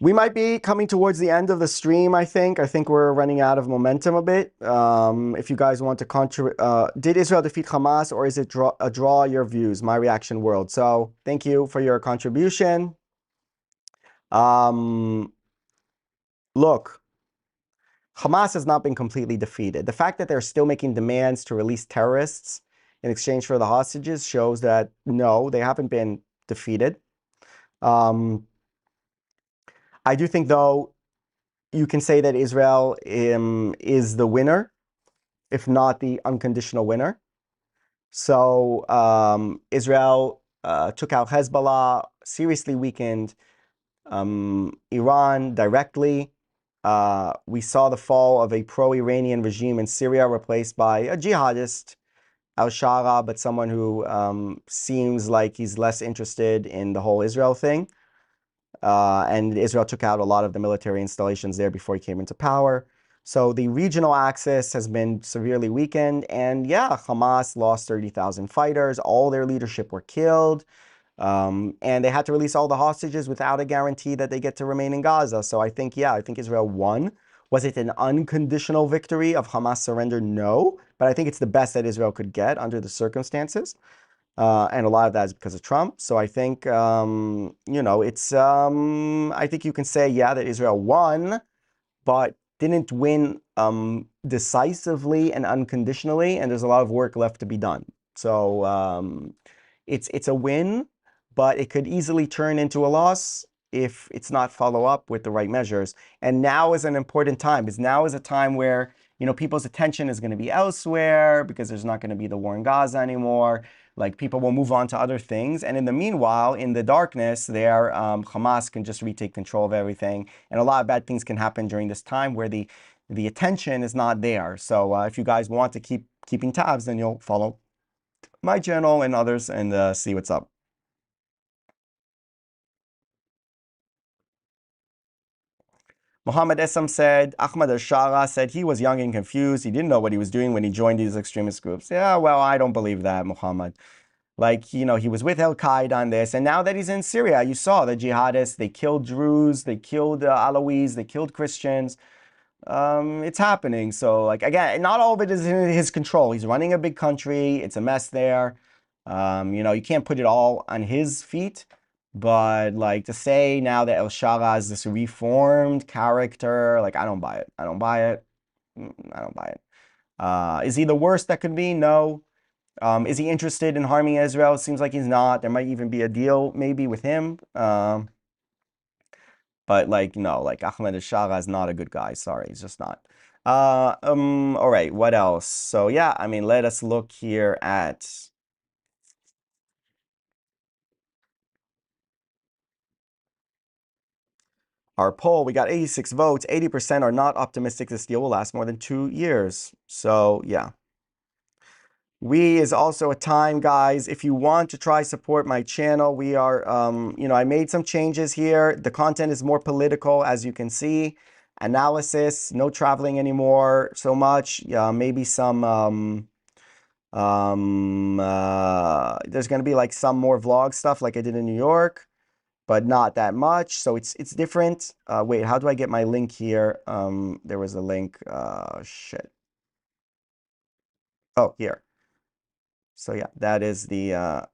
we might be coming towards the end of the stream, I think. I think we're running out of momentum a bit. If you guys want to did Israel defeat Hamas, or is it a draw? Your views, my reaction world. So thank you for your contribution. Look, Hamas has not been completely defeated. The fact that they're still making demands to release terrorists in exchange for the hostages shows that, no, they haven't been defeated. I do think, though, you can say that Israel is the winner, if not the unconditional winner. So Israel took out Hezbollah, seriously weakened Iran directly. We saw the fall of a pro-Iranian regime in Syria, replaced by a jihadist, al-Shara, but someone who seems like he's less interested in the whole Israel thing. And Israel took out a lot of the military installations there before he came into power. So the regional axis has been severely weakened. And yeah, Hamas lost 30,000 fighters. All their leadership were killed. And they had to release all the hostages without a guarantee that they get to remain in Gaza. So I think, yeah, I think Israel won. Was it an unconditional victory of Hamas surrender? No. But I think it's the best that Israel could get under the circumstances. And a lot of that is because of Trump. So I think, I think you can say, yeah, that Israel won, but didn't win decisively and unconditionally, and there's a lot of work left to be done. So it's a win, but it could easily turn into a loss if it's not follow up with the right measures. And now is an important time, because now is a time where people's attention is going to be elsewhere because there's not going to be the war in Gaza anymore. Like people will move on to other things, and in the meanwhile, in the darkness, Hamas can just retake control of everything, and a lot of bad things can happen during this time where the attention is not there. So if you guys want to keep keeping tabs, then you'll follow my channel and others and see what's up. Mohammed Essam said, Ahmad al-Shara said he was young and confused. He didn't know what he was doing when he joined these extremist groups. Yeah, well, I don't believe that, Muhammad. Like, he was with Al-Qaeda on this. And now that he's in Syria, you saw the jihadists, they killed Druze, they killed Alawis, they killed Christians. It's happening. So, like, again, not all of it is in his control. He's running a big country. It's a mess there. You can't put it all on his feet. But, like, to say now that El-Shara is this reformed character, like, I don't buy it. I don't buy it. I don't buy it. Is he the worst that could be? No. Is he interested in harming Israel? It seems like he's not. There might even be a deal maybe with him. But like, no, like Ahmed al-Shara is not a good guy. Sorry, he's just not. All right, what else? So yeah, I mean, let us look here at our poll. We got 86 votes. 80% are not optimistic this deal will last more than 2 years. So yeah. We is also a time, guys. If you want to try support my channel, we are, I made some changes here. The content is more political, as you can see. Analysis, no traveling anymore so much. Maybe some, there's going to be like some more vlog stuff like I did in New York, but not that much. So it's different. Wait, how do I get my link here? There was a link. Shit. Oh, here. So yeah, that is the,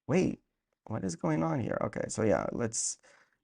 wait, what is going on here? Okay, so yeah,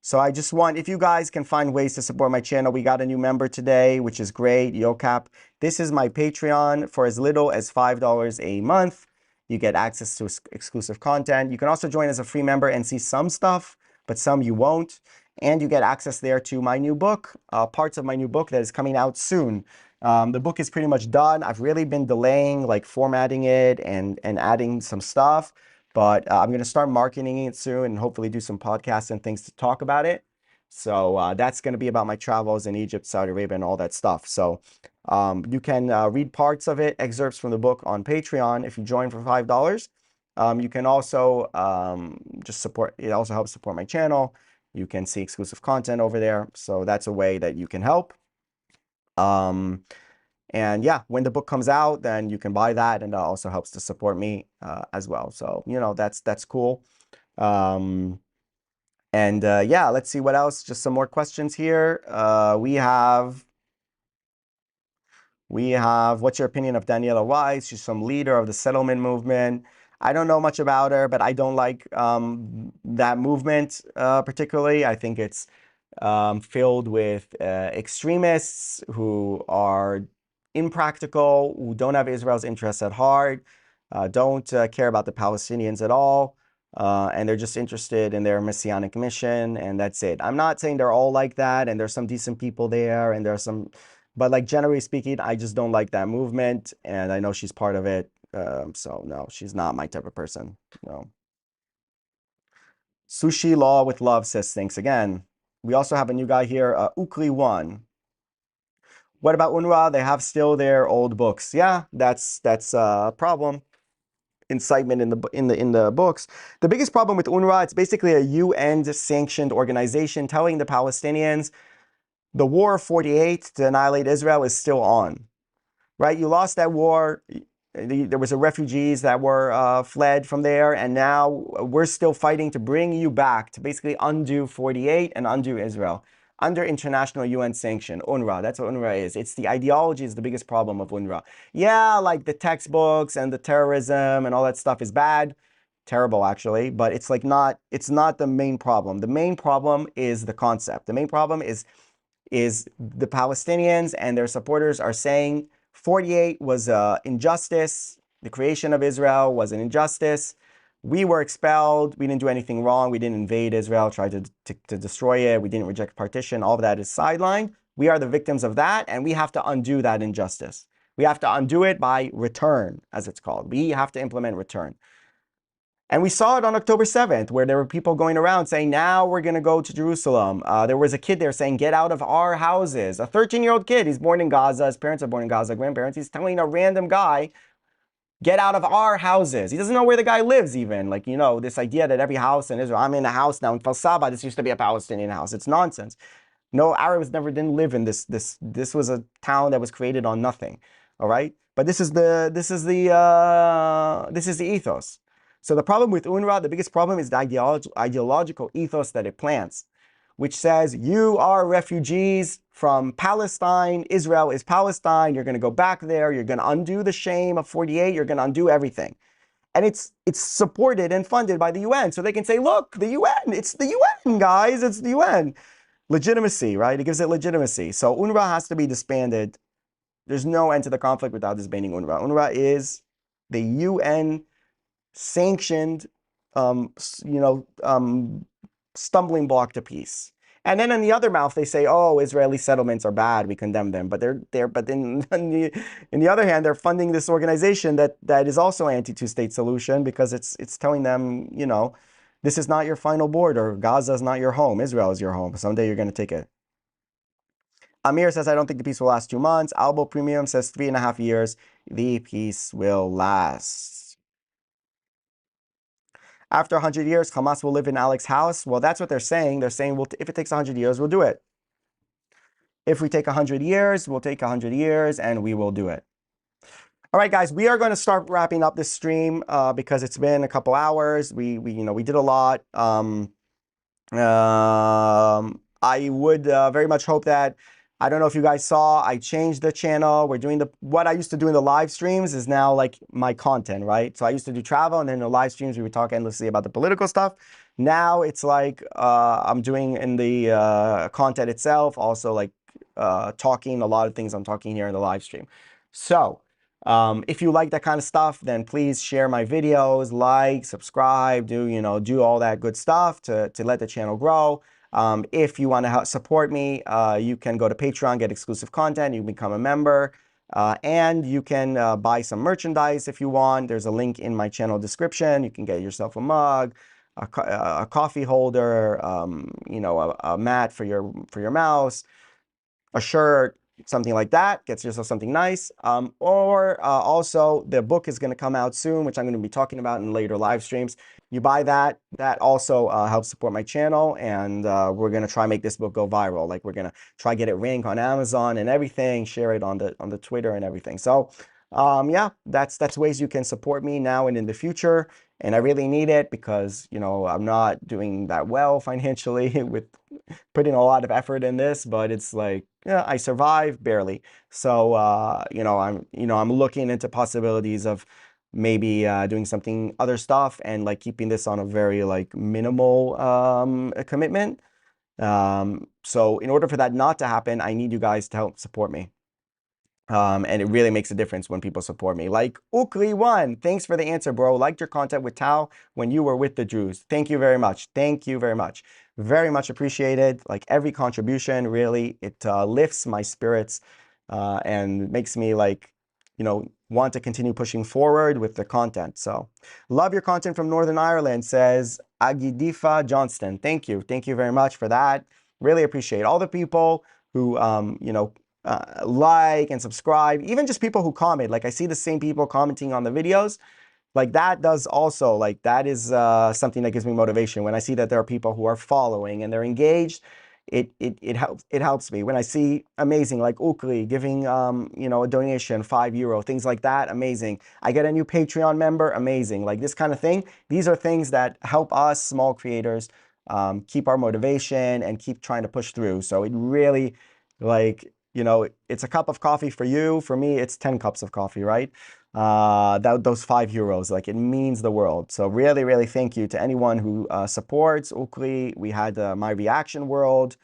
so I just want, if you guys can find ways to support my channel, we got a new member today, which is great, YoCap. This is my Patreon for as little as $5 a month. You get access to exclusive content. You can also join as a free member and see some stuff, but some you won't. And you get access there to my new book, parts of my new book that is coming out soon. The book is pretty much done. I've really been delaying, like formatting it and adding some stuff, but I'm going to start marketing it soon and hopefully do some podcasts and things to talk about it. So that's going to be about my travels in Egypt, Saudi Arabia, and all that stuff. So you can read parts of it, excerpts from the book on Patreon if you join for $5. You can also just support, it also helps support my channel. You can see exclusive content over there. So that's a way that you can help. And yeah, when the book comes out, then you can buy that, and that also helps to support me as well. So, that's cool. Yeah, let's see what else. Just some more questions here. We have, what's your opinion of Daniela Weiss? She's some leader of the settlement movement. I don't know much about her, but I don't like that movement particularly. I think it's filled with extremists who are impractical, who don't have Israel's interests at heart, don't care about the Palestinians at all, and they're just interested in their messianic mission, and that's it. I'm not saying they're all like that, and there's some decent people there, and there's some, but like generally speaking, I just don't like that movement, and I know she's part of it. So no, she's not my type of person. No. Sushi Law with Love says thanks again. We also have a new guy here, Ukli1. What about UNRWA? They have still their old books. Yeah, that's a problem. Incitement in the books. The biggest problem with UNRWA, it's basically a UN sanctioned organization telling the Palestinians, the war of 48 to annihilate Israel is still on, right? You lost that war. There was refugees that were fled from there, and now we're still fighting to bring you back, to basically undo 48 and undo Israel under international UN sanction. UNRWA, that's what UNRWA is. It's the ideology is the biggest problem of UNRWA. Yeah, like the textbooks and the terrorism and all that stuff is bad, terrible actually, but it's like it's not the main problem. The main problem is the concept. The main problem is the Palestinians and their supporters are saying 48 was an injustice. The creation of Israel was an injustice. We were expelled. We didn't do anything wrong. We didn't invade Israel, try to destroy it. We didn't reject partition. All of that is sidelined. We are the victims of that, and we have to undo that injustice. We have to undo it by return, as it's called. We have to implement return. And we saw it on October 7th, where there were people going around saying, now we're going to go to Jerusalem. There was a kid there saying, get out of our houses. A 13-year-old kid. He's born in Gaza. His parents are born in Gaza, grandparents. He's telling a random guy, get out of our houses. He doesn't know where the guy lives even. Like, you know, this idea that every house in Israel, I'm in a house now in Kfar Saba, this used to be a Palestinian house. It's nonsense. No, Arabs didn't live in this. This was a town that was created on nothing. All right. But this is the ethos. So the problem with UNRWA, the biggest problem is the ideological ethos that it plants, which says you are refugees from Palestine. Israel is Palestine. You're going to go back there. You're going to undo the shame of 48. You're going to undo everything. And it's supported and funded by the UN. So they can say, look, the UN, it's the UN, guys. It's the UN. Legitimacy, right? It gives it legitimacy. So UNRWA has to be disbanded. There's no end to the conflict without disbanding UNRWA. UNRWA is the UN sanctioned, stumbling block to peace. And then in the other mouth, they say, "Oh, Israeli settlements are bad. We condemn them." But But then, in the other hand, they're funding this organization that is also anti-two-state solution because it's telling them, you know, this is not your final border. Gaza is not your home. Israel is your home. Someday you're going to take it. Amir says, I don't think the peace will last 2 months. Albo Premium says 3.5 years. The peace will last. After 100 years, Hamas will live in Alex's house. Well, that's what they're saying. They're saying, well, if it takes 100 years, we'll do it. If we take 100 years, we'll take 100 years, and we will do it. All right, guys, we are going to start wrapping up this stream because it's been a couple hours. We did a lot. I would very much hope that, I don't know if you guys saw, I changed the channel. We're doing what I used to do in the live streams is now like my content, right? So I used to do travel, and then in the live streams, we would talk endlessly about the political stuff. Now it's like I'm doing in the content itself, also like talking a lot of things I'm talking here in the live stream. So if you like that kind of stuff, then please share my videos, like, subscribe, do all that good stuff to let the channel grow. If you want to help support me, you can go to Patreon, get exclusive content, you can become a member, and you can buy some merchandise if you want. There's a link in my channel description. You can get yourself a mug, a coffee holder, a mat for your mouse, a shirt, something like that. Get yourself something nice. Also, the book is going to come out soon, which I'm going to be talking about in later live streams. You buy that. That also helps support my channel, and we're going to try make this book go viral. Like, we're going to try get it rank on Amazon and everything, share it on the Twitter and everything. So yeah, that's ways you can support me now and in the future. And I really need it because, I'm not doing that well financially with putting a lot of effort in this, but it's like, yeah, I survive barely. So, I'm looking into possibilities of maybe doing something other stuff and like keeping this on a very like minimal commitment. So in order for that not to happen, I need you guys to help support me. And it really makes a difference when people support me. Like Ukri1, thanks for the answer, bro. Liked your content with Tao when you were with the Druze. Thank you very much. Thank you very much. Very much appreciated. Like every contribution, really, it lifts my spirits and makes me like, want to continue pushing forward with the content. So love your content from Northern Ireland, says Agidifa Johnston. Thank you. Thank you very much for that. Really appreciate all the people who, like and subscribe, even just people who comment. Like I see the same people commenting on the videos. Like that does also, like that is something that gives me motivation when I see that there are people who are following and they're engaged. it helps me when I see amazing like Ukli giving you know, a donation, €5, things like that, amazing. I get a new Patreon member, amazing. Like this kind of thing. These are things that help us small creators keep our motivation and keep trying to push through. So it really, like, you know, it's a cup of coffee for you. For me, it's 10 cups of coffee, right? Those €5, like, it means the world. So really, really thank you to anyone who supports Ukli. We had My Reaction World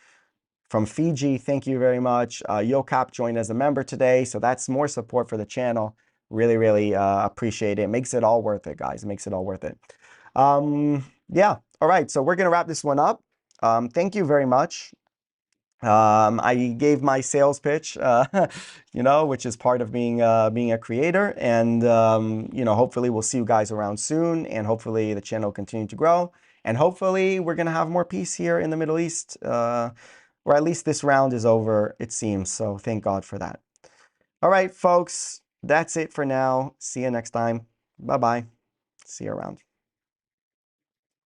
from Fiji. Thank you very much. YoCap joined as a member today. So that's more support for the channel. Really, really appreciate it. Makes it all worth it, guys. Makes it all worth it. Yeah. All right. So we're going to wrap this one up. Thank you very much. I gave my sales pitch, you know, which is part of being a creator. And, you know, hopefully we'll see you guys around soon. And hopefully the channel will continue to grow. And hopefully we're going to have more peace here in the Middle East. Or at least this round is over, it seems. So thank God for that. All right, folks. That's it for now. See you next time. Bye-bye. See you around.